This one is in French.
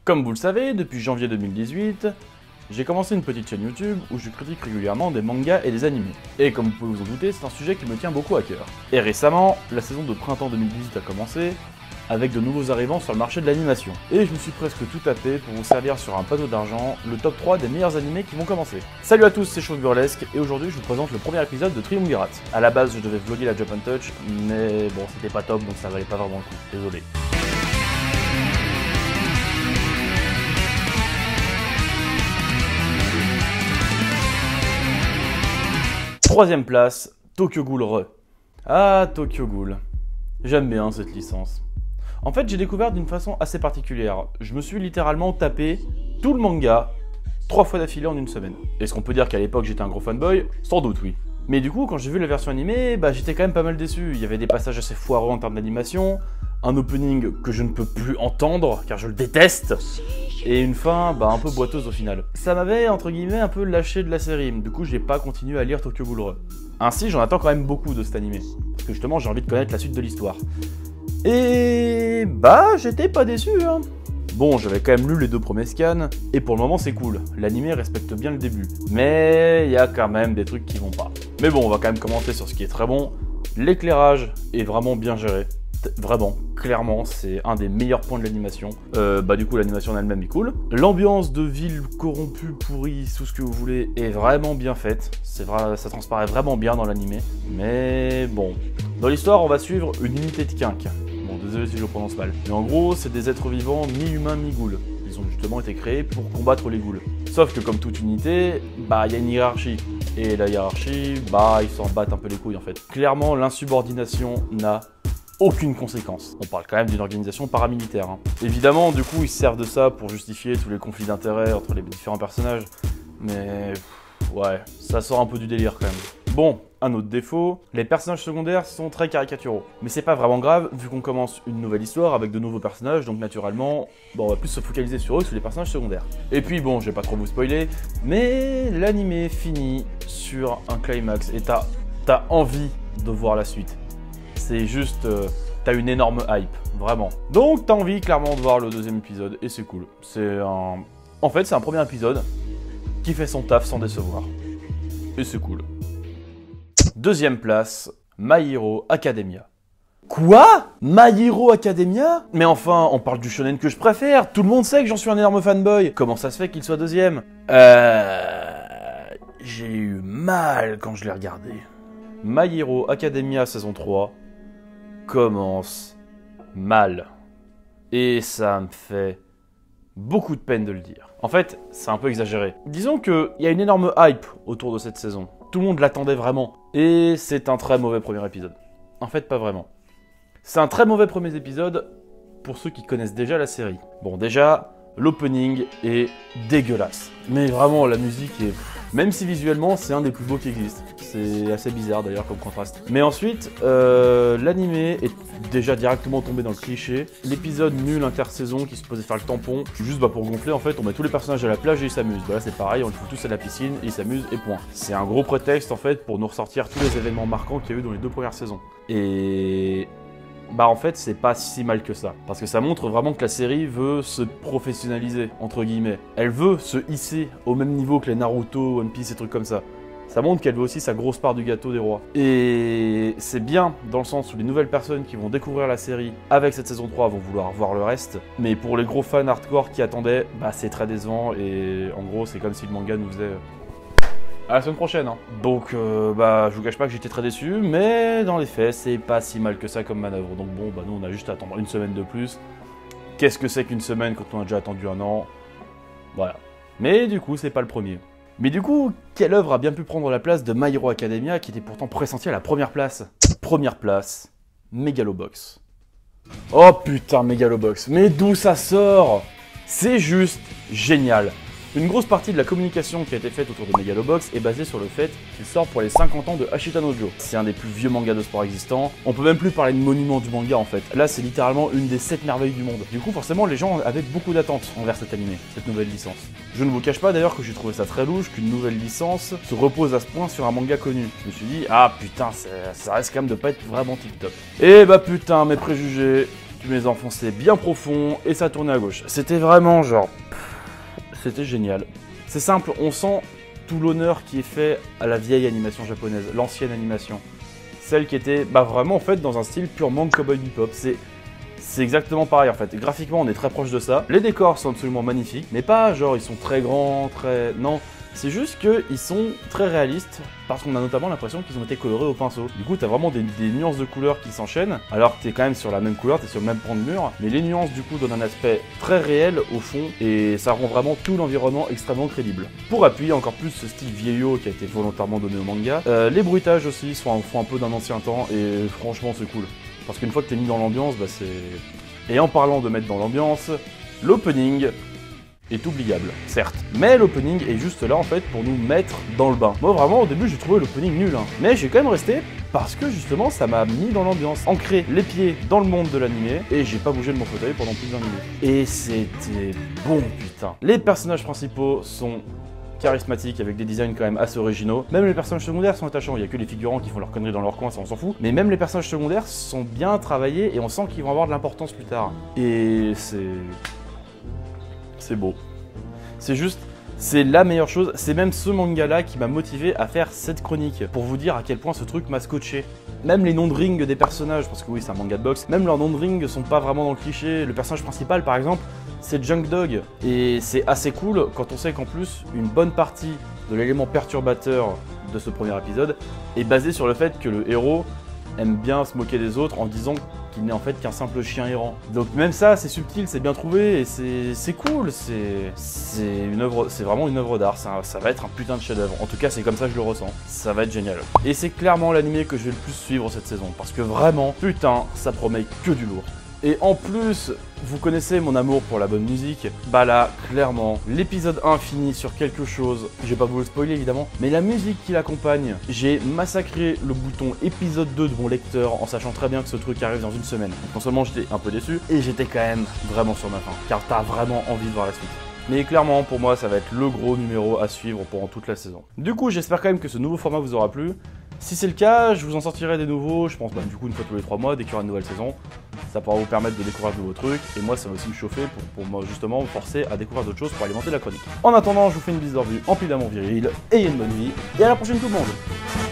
Comme vous le savez, depuis janvier 2018, j'ai commencé une petite chaîne YouTube où je critique régulièrement des mangas et des animés. Et comme vous pouvez vous en douter, c'est un sujet qui me tient beaucoup à cœur. Et récemment, la saison de printemps 2018 a commencé, avec de nouveaux arrivants sur le marché de l'animation. Et je me suis presque tout tapé pour vous servir sur un panneau d'argent le top 3 des meilleurs animés qui vont commencer. Salut à tous, c'est Chauve Burlesque, et aujourd'hui je vous présente le premier épisode de Triumvirat. A la base je devais vlogger la Jump and Touch, mais bon c'était pas top donc ça valait pas vraiment le coup, désolé. Troisième place, Tokyo Ghoul Re. Ah, Tokyo Ghoul. J'aime bien cette licence. En fait, j'ai découvert d'une façon assez particulière. Je me suis littéralement tapé tout le manga 3 fois d'affilée en une semaine. Est-ce qu'on peut dire qu'à l'époque j'étais un gros fanboy? Sans doute, oui. Mais du coup, quand j'ai vu la version animée, j'étais quand même pas mal déçu. Il y avait des passages assez foireux en termes d'animation, un opening que je ne peux plus entendre car je le déteste, et une fin un peu boiteuse au final. Ça m'avait entre guillemets un peu lâché de la série, du coup j'ai pas continué à lire Tokyo Ghoul Re. Ainsi j'en attends quand même beaucoup de cet animé, parce que justement j'ai envie de connaître la suite de l'histoire. Et j'étais pas déçu hein. Bon, j'avais quand même lu les 2 premiers scans, et pour le moment c'est cool, l'animé respecte bien le début. Mais il y a quand même des trucs qui vont pas. Mais bon, on va quand même commencer sur ce qui est très bon. L'éclairage est vraiment bien géré. Vraiment, clairement, c'est un des meilleurs points de l'animation. Du coup, l'animation en elle-même est cool. L'ambiance de ville corrompue, pourrie, tout ce que vous voulez, est vraiment bien faite. C'est vrai, ça transparaît vraiment bien dans l'animé. Mais bon, dans l'histoire, on va suivre une unité de quinques. Bon, désolé si je le prononce mal. Mais en gros, c'est des êtres vivants mi-humains, mi-ghouls. Ils ont justement été créés pour combattre les ghouls. Sauf que comme toute unité, il y a une hiérarchie. Et la hiérarchie, ils s'en battent un peu les couilles en fait. Clairement, l'insubordination n'a aucune conséquence. On parle quand même d'une organisation paramilitaire. Évidemment, du coup, ils se servent de ça pour justifier tous les conflits d'intérêts entre les différents personnages. Mais ouais, ça sort un peu du délire quand même. Bon, un autre défaut, les personnages secondaires sont très caricaturaux. Mais c'est pas vraiment grave, vu qu'on commence une nouvelle histoire avec de nouveaux personnages, donc naturellement, on va plus se focaliser sur eux que sur les personnages secondaires. Et puis bon, je vais pas trop vous spoiler, mais l'animé finit sur un climax et t'as envie de voir la suite. C'est juste, t'as une énorme hype, vraiment. Donc t'as envie clairement de voir le 2e épisode, et c'est cool. En fait, c'est un premier épisode qui fait son taf sans décevoir. Et c'est cool. 2e place, My Hero Academia. Quoi? My Hero Academia? Mais enfin, on parle du shonen que je préfère, tout le monde sait que j'en suis un énorme fanboy. Comment ça se fait qu'il soit 2e? J'ai eu mal quand je l'ai regardé. My Hero Academia saison 3 commence mal. Et ça me fait beaucoup de peine de le dire. En fait, c'est un peu exagéré. Disons qu'il y a une énorme hype autour de cette saison. Tout le monde l'attendait vraiment. Et c'est un très mauvais premier épisode. En fait, pas vraiment. C'est un très mauvais premier épisode pour ceux qui connaissent déjà la série. Bon, déjà, l'opening est dégueulasse. Mais vraiment, la musique est... Même si visuellement, c'est un des plus beaux qui existent. C'est assez bizarre d'ailleurs comme contraste. Mais ensuite, l'animé est déjà directement tombé dans le cliché. L'épisode nul intersaison qui se posait faire le tampon. Juste pour gonfler, en fait, on met tous les personnages à la plage et ils s'amusent. Là, c'est pareil, on les fout tous à la piscine, ils s'amusent et point. C'est un gros prétexte en fait pour nous ressortir tous les événements marquants qu'il y a eu dans les 2 premières saisons. Et... en fait, c'est pas si mal que ça. Parce que ça montre vraiment que la série veut se professionnaliser, entre guillemets. Elle veut se hisser au même niveau que les Naruto, One Piece et trucs comme ça. Ça montre qu'elle veut aussi sa grosse part du gâteau des rois. Et c'est bien dans le sens où les nouvelles personnes qui vont découvrir la série avec cette saison 3 vont vouloir voir le reste. Mais pour les gros fans hardcore qui attendaient, c'est très décevant. Et en gros, c'est comme si le manga nous faisait... à la semaine prochaine. Donc, je vous cache pas que j'étais très déçu, mais dans les faits, c'est pas si mal que ça comme manœuvre. Donc bon, nous on a juste à attendre une semaine de plus. Qu'est-ce que c'est qu'une semaine quand on a déjà attendu un an? Voilà. Mais du coup, c'est pas le premier. Mais du coup, quelle œuvre a bien pu prendre la place de My Hero Academia qui était pourtant pressentie à la première place? Première place, Megalobox. Oh putain, Megalobox, mais d'où ça sort? C'est juste génial. Une grosse partie de la communication qui a été faite autour de Megalobox est basée sur le fait qu'il sort pour les 50 ans de Ashita no Joe. C'est un des plus vieux mangas de sport existants. On peut même plus parler de monument du manga en fait. Là, c'est littéralement une des 7 merveilles du monde. Du coup, forcément, les gens avaient beaucoup d'attentes envers cet animé, cette nouvelle licence. Je ne vous cache pas d'ailleurs que j'ai trouvé ça très louche qu'une nouvelle licence se repose à ce point sur un manga connu. Je me suis dit, ah putain, ça reste quand même de pas être vraiment tip top. Et putain, mes préjugés tu les enfonçais bien profond et ça tournait à gauche. C'était vraiment genre... C'était génial. C'est simple, on sent tout l'honneur qui est fait à la vieille animation japonaise, l'ancienne animation. Celle qui était vraiment en fait dans un style purement cowboy bebop. C'est exactement pareil en fait. Graphiquement, on est très proche de ça. Les décors sont absolument magnifiques, mais pas genre ils sont très grands, très... Non, c'est juste qu'ils sont très réalistes parce qu'on a notamment l'impression qu'ils ont été colorés au pinceau. Du coup, t'as vraiment des nuances de couleurs qui s'enchaînent, alors que t'es quand même sur la même couleur, t'es sur le même pan de mur, mais les nuances du coup donnent un aspect très réel au fond et ça rend vraiment tout l'environnement extrêmement crédible. Pour appuyer encore plus ce style vieillot qui a été volontairement donné au manga, les bruitages aussi font un peu d'un ancien temps et franchement c'est cool. Parce qu'une fois que t'es mis dans l'ambiance, c'est... Et en parlant de mettre dans l'ambiance, l'opening est oubliable, certes. Mais l'opening est juste là en fait pour nous mettre dans le bain. Moi vraiment au début j'ai trouvé l'opening nul, mais j'ai quand même resté parce que justement ça m'a mis dans l'ambiance, ancré les pieds dans le monde de l'animé et j'ai pas bougé de mon fauteuil pendant plus d'1 minute. Et c'était bon putain. Les personnages principaux sont charismatiques avec des designs quand même assez originaux. Même les personnages secondaires sont attachants, il y a que les figurants qui font leur conneries dans leur coin, ça on s'en fout. Mais même les personnages secondaires sont bien travaillés et on sent qu'ils vont avoir de l'importance plus tard. Et c'est beau. C'est juste, c'est la meilleure chose. C'est même ce manga-là qui m'a motivé à faire cette chronique. Pour vous dire à quel point ce truc m'a scotché. Même les noms de ring des personnages, parce que oui, c'est un manga de boxe, même leurs noms de ring sont pas vraiment dans le cliché. Le personnage principal, par exemple, c'est Junk Dog. Et c'est assez cool quand on sait qu'en plus, une bonne partie de l'élément perturbateur de ce premier épisode est basée sur le fait que le héros aime bien se moquer des autres en disant qu'il n'est en fait qu'un simple chien errant. Donc même ça, c'est subtil, c'est bien trouvé et c'est cool, c'est vraiment une œuvre d'art, ça va être un putain de chef-d'œuvre. En tout cas, c'est comme ça que je le ressens. Ça va être génial. Et c'est clairement l'animé que je vais le plus suivre cette saison parce que vraiment, putain, ça promet que du lourd. Et en plus, vous connaissez mon amour pour la bonne musique, bah là, clairement, l'épisode 1 finit sur quelque chose, je vais pas vous le spoiler évidemment, mais la musique qui l'accompagne, j'ai massacré le bouton épisode 2 de mon lecteur en sachant très bien que ce truc arrive dans une semaine. Donc non seulement j'étais un peu déçu, et j'étais quand même vraiment sur ma faim, car t'as vraiment envie de voir la suite. Mais clairement, pour moi, ça va être le gros numéro à suivre pendant toute la saison. Du coup, j'espère quand même que ce nouveau format vous aura plu. Si c'est le cas, je vous en sortirai des nouveaux, je pense du coup une fois tous les 3 mois, dès qu'il y aura une nouvelle saison. Ça pourra vous permettre de découvrir de nouveaux trucs, et moi ça va aussi me chauffer pour moi justement me forcer à découvrir d'autres choses pour alimenter la chronique. En attendant, je vous fais une bise de revue en pile d'amour viril, ayez une bonne vie, et à la prochaine tout le monde.